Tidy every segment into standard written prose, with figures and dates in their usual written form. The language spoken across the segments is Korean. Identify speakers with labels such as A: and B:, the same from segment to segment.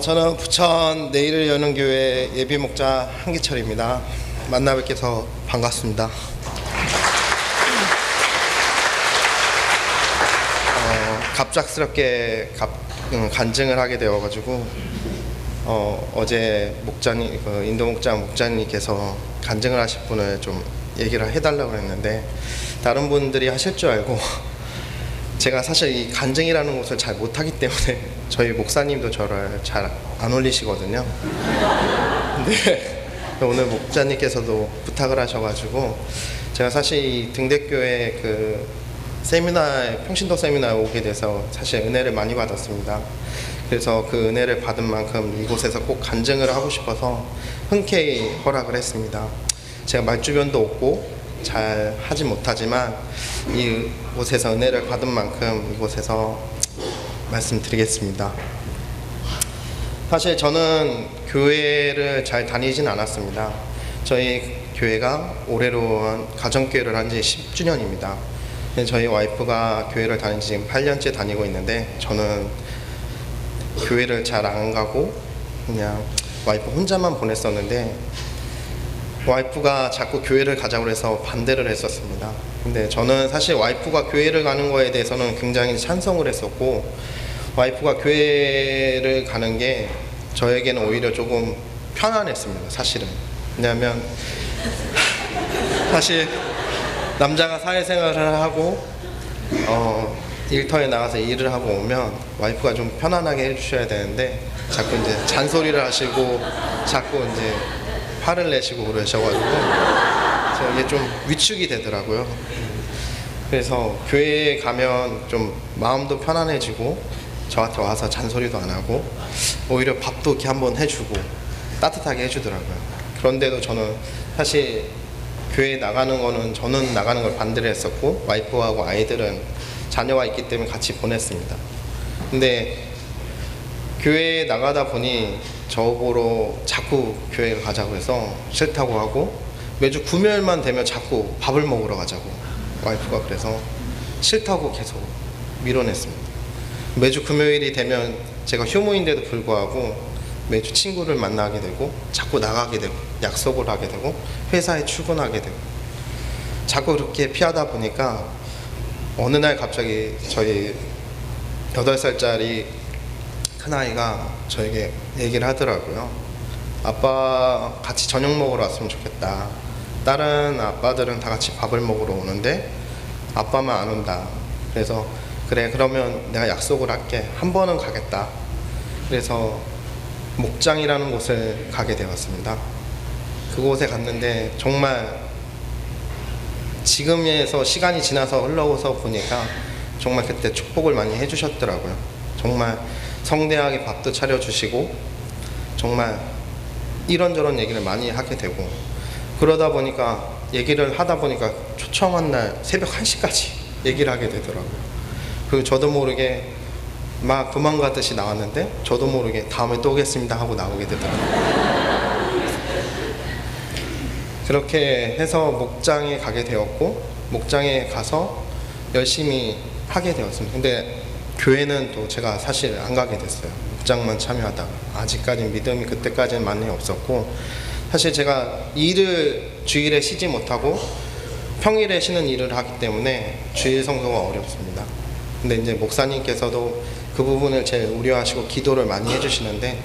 A: 저는 부천 내일을 여는 교회 예비 목자 한기철입니다. 만나 뵙게서 반갑습니다. 갑작스럽게 간증을 하게 되어가지고 어제 목자님, 인도 목자님께서 간증을 하실 분을 좀 얘기를 해달라고 했는데 다른 분들이 하실 줄 알고 제가 사실 이 간증이라는 것을 잘 못하기 때문에 저희 목사님도 저를 잘 안 올리시거든요. 근데 오늘 목자님께서도 부탁을 하셔가지고 제가 사실 이 등대교회 그 세미나에, 평신도 세미나에 오게 돼서 사실 은혜를 많이 받았습니다. 그래서 그 은혜를 받은 만큼 이곳에서 꼭 간증을 하고 싶어서 흔쾌히 허락을 했습니다. 제가 말주변도 없고 잘 하지 못하지만 이곳에서 은혜를 받은 만큼 이곳에서 말씀드리겠습니다. 사실 저는 교회를 잘 다니진 않았습니다. 저희 교회가 올해로 가정교회를 한 지 10주년입니다. 저희 와이프가 교회를 다닌 지 지금 8년째 다니고 있는데 저는 교회를 잘 안 가고 그냥 와이프 혼자만 보냈었는데 와이프가 자꾸 교회를 가자고 해서 반대를 했었습니다. 근데 저는 사실 와이프가 교회를 가는 거에 대해서는 굉장히 찬성을 했었고 와이프가 교회를 가는 게 저에게는 오히려 조금 편안했습니다. 사실은. 왜냐하면 사실 남자가 사회생활을 하고 일터에 나가서 일을 하고 오면 와이프가 좀 편안하게 해주셔야 되는데 자꾸 이제 잔소리를 하시고 자꾸 이제 화를 내시고 그러셔가지고 이게 좀 위축이 되더라고요. 그래서 교회에 가면 좀 마음도 편안해지고 저한테 와서 잔소리도 안 하고 오히려 밥도 이렇게 한번 해주고 따뜻하게 해주더라고요. 그런데도 저는 사실 교회에 나가는 거는 저는 나가는 걸 반대를 했었고 와이프하고 아이들은 자녀가 있기 때문에 같이 보냈습니다. 근데 교회에 나가다 보니 저보러 자꾸 교회를 가자고 해서 싫다고 하고 매주 금요일만 되면 자꾸 밥을 먹으러 가자고 와이프가 그래서 싫다고 계속 밀어냈습니다. 매주 금요일이 되면 제가 휴무인데도 불구하고 매주 친구를 만나게 되고 자꾸 나가게 되고 약속을 하게 되고 회사에 출근하게 되고 자꾸 그렇게 피하다 보니까 어느 날 갑자기 저희 8살짜리 큰아이가 저에게 얘기를 하더라고요. 아빠 같이 저녁 먹으러 왔으면 좋겠다. 다른 아빠들은 다 같이 밥을 먹으러 오는데 아빠만 안 온다. 그래서 그래 그러면 내가 약속을 할게. 한 번은 가겠다. 그래서 목장이라는 곳을 가게 되었습니다. 그곳에 갔는데 정말 지금에서 시간이 지나서 흘러서 보니까 정말 그때 축복을 많이 해주셨더라고요. 정말 성대하게 밥도 차려주시고 정말 이런저런 얘기를 많이 하게 되고 그러다 보니까 얘기를 하다 보니까 초청한 날 새벽 1시까지 얘기를 하게 되더라고요. 그리고 저도 모르게 막 도망가듯이 나왔는데 저도 모르게 다음에 또 오겠습니다 하고 나오게 되더라고요. 그렇게 해서 목장에 가게 되었고 목장에 가서 열심히 하게 되었습니다. 근데 교회는 또 제가 사실 안 가게 됐어요. 목장만 참여하다가 아직까지 믿음이 그때까지는 많이 없었고 사실 제가 일을 주일에 쉬지 못하고 평일에 쉬는 일을 하기 때문에 주일 성수가 어렵습니다. 근데 이제 목사님께서도 그 부분을 제일 우려하시고 기도를 많이 해주시는데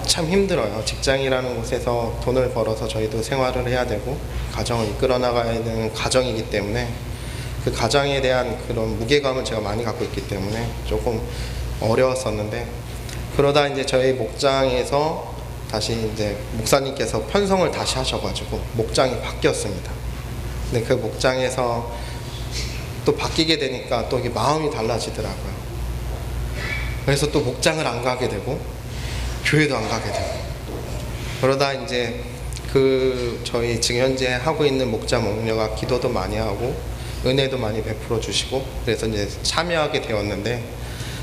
A: 참 힘들어요. 직장이라는 곳에서 돈을 벌어서 저희도 생활을 해야 되고 가정을 이끌어 나가야 되는 가정이기 때문에 그 가정에 대한 그런 무게감을 제가 많이 갖고 있기 때문에 조금 어려웠었는데 그러다 이제 저희 목장에서 다시 이제 목사님께서 편성을 다시 하셔가지고 목장이 바뀌었습니다. 근데 그 목장에서 또 바뀌게 되니까 또 이게 마음이 달라지더라고요. 그래서 또 목장을 안 가게 되고 교회도 안 가게 되고 그러다 이제 그 저희 지금 현재 하고 있는 목자 목녀가 기도도 많이 하고 은혜도 많이 베풀어 주시고 그래서 이제 참여하게 되었는데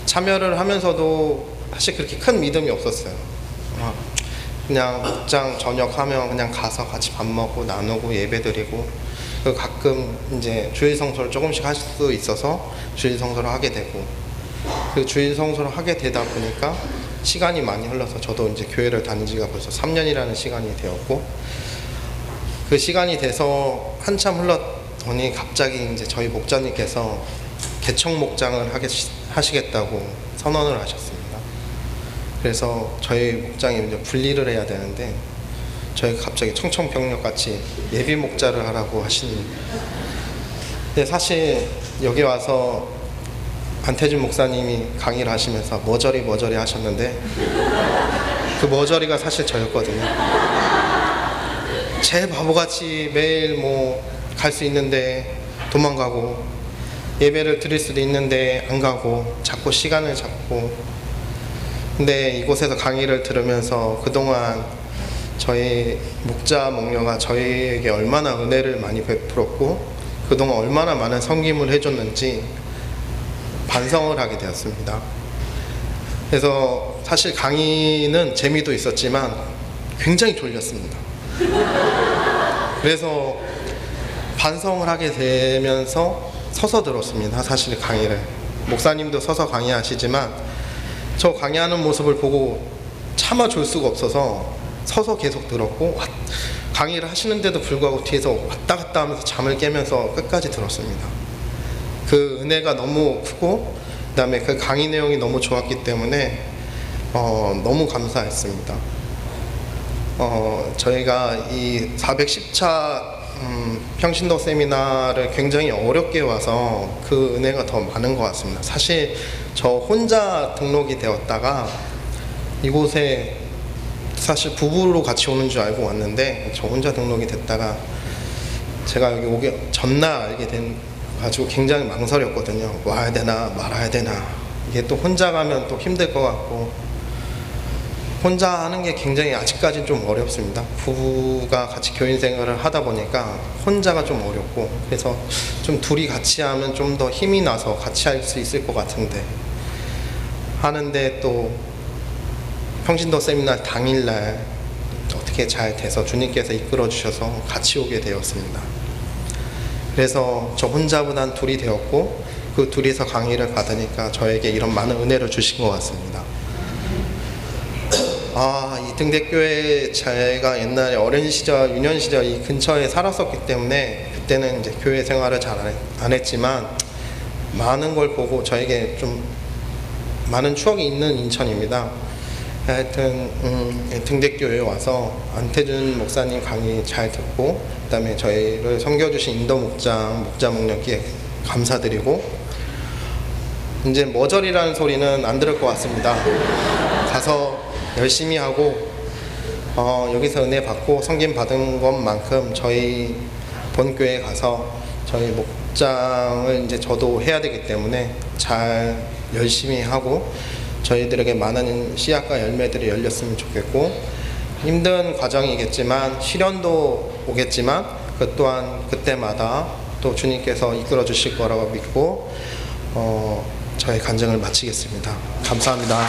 A: 참여를 하면서도 사실 그렇게 큰 믿음이 없었어요. 그냥 목장 저녁 하면 그냥 가서 같이 밥 먹고 나누고 예배드리고 가끔 이제 주일 성소를 조금씩 할 수 있어서 주일 성소를 하게 되고 그 주일 성소를 하게 되다 보니까 시간이 많이 흘러서 저도 이제 교회를 다닌 지가 벌써 3년이라는 시간이 되었고, 그 시간이 돼서 한참 흘렀더니 갑자기 이제 저희 목자님께서 개척 목장을 하시겠다고 선언을 하셨습니다. 그래서 저희 목장이 이제 분리를 해야 되는데 저희가 갑자기 청청병력같이 예비 목자를 하라고 하시는. 근데 사실 여기 와서 안태준 목사님이 강의를 하시면서 머저리 하셨는데 그 머저리가 사실 저였거든요. 제 바보같이 매일 뭐 갈 수 있는데 도망가고, 예배를 드릴 수도 있는데 안 가고, 자꾸 시간을 잡고. 근데 이곳에서 강의를 들으면서 그동안 저희 목자 목녀가 저희에게 얼마나 은혜를 많이 베풀었고 그동안 얼마나 많은 섬김을 해줬는지 반성을 하게 되었습니다. 그래서 사실 강의는 재미도 있었지만 굉장히 졸렸습니다. 그래서 반성을 하게 되면서 서서 들었습니다. 사실 강의를. 목사님도 서서 강의하시지만 저 강의하는 모습을 보고 참아줄 수가 없어서 서서 계속 들었고, 강의를 하시는데도 불구하고 뒤에서 왔다 갔다 하면서 잠을 깨면서 끝까지 들었습니다. 그 은혜가 너무 크고 그 다음에 그 강의 내용이 너무 좋았기 때문에 너무 감사했습니다. 저희가 이 410차 평신도 세미나를 굉장히 어렵게 와서 그 은혜가 더 많은 것 같습니다. 사실 저 혼자 등록이 되었다가 이곳에 사실 부부로 같이 오는 줄 알고 왔는데 저 혼자 등록이 됐다가 제가 여기 오기 전날 알게 된 가지고 굉장히 망설였거든요. 와야 되나 말아야 되나. 이게 또 혼자 가면 또 힘들 것 같고, 혼자 하는 게 굉장히 아직까지는 좀 어렵습니다. 부부가 같이 교인 생활을 하다 보니까 혼자가 좀 어렵고, 그래서 좀 둘이 같이 하면 좀 더 힘이 나서 같이 할 수 있을 것 같은데 하는데, 또 평신도 세미나 당일날 어떻게 잘 돼서 주님께서 이끌어 주셔서 같이 오게 되었습니다. 그래서 저 혼자보단 둘이 되었고, 그 둘이서 강의를 받으니까 저에게 이런 많은 은혜를 주신 것 같습니다. 이 등대교회 제가 옛날에 어린 시절, 유년 시절 이 근처에 살았었기 때문에 그때는 이제 교회 생활을 잘 안 했지만 많은 걸 보고 저에게 좀 많은 추억이 있는 인천입니다. 하여튼 등대교회에 와서 안태준 목사님 강의 잘 듣고, 그 다음에 저희를 섬겨주신 인도 목장, 목자 목녀께 감사드리고, 이제 머저리라는 소리는 안 들을 것 같습니다. 가서 열심히 하고 여기서 은혜 받고 섬김 받은 것만큼 저희 본교회 가서 저희 목장을 이제 저도 해야 되기 때문에 잘 열심히 하고 저희들에게 많은 씨앗과 열매들이 열렸으면 좋겠고, 힘든 과정이겠지만 시련도 오겠지만 그 또한 그때마다 또 주님께서 이끌어 주실 거라고 믿고 저의 간증을 마치겠습니다. 감사합니다.